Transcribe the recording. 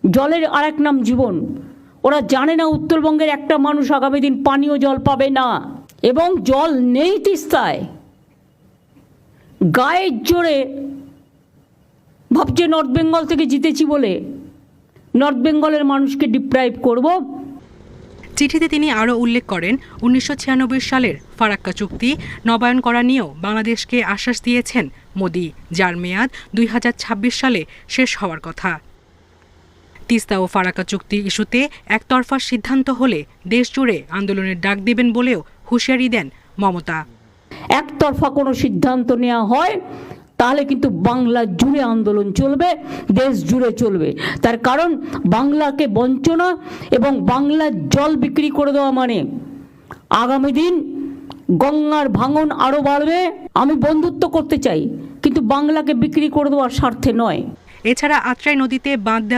জলের আরেক নাম জীবন। ওরা জানে না উত্তরবঙ্গের একটা মানুষ আগামী দিন পানীয় জল পাবে না, এবং জল নেই তিস্তায়। গায়ের জোরে ভাবছে নর্থ বেঙ্গল থেকে জিতেছি বলে নর্থ বেঙ্গলের মানুষকে ডিপ্রাইভ করব। চিঠিতে তিনি আরও উল্লেখ করেন 1996 সালের ফারাক্কা চুক্তি নবায়ন করা নিয়েও বাংলাদেশকে আশ্বাস দিয়েছেন মোদি, যার মেয়াদ 2026 সালে শেষ হওয়ার কথা। তিস্তা ও ফারাক্কা চুক্তি ইস্যুতে একতরফা সিদ্ধান্ত হলে দেশ জুড়ে আন্দোলনের ডাক দেবেন বলেও হুঁশিয়ারি দেন মমতা। একতরফা কোনো সিদ্ধান্ত নেওয়া হয় তাহলে কিন্তু বাংলা জুড়ে আন্দোলন চলবে, দেশ জুড়ে চলবে। তার কারণ বাংলাকে বঞ্চনা এবং বাংলার জল বিক্রি করে দেওয়া মানে আগামী দিন গঙ্গার ভাঙন আরও বাড়বে। আমি বন্ধুত্ব করতে চাই, কিন্তু বাংলাকে বিক্রি করে দেওয়ার স্বার্থে নয়। এছাড়া আত্রাই নদীতে বাঁধ দেওয়া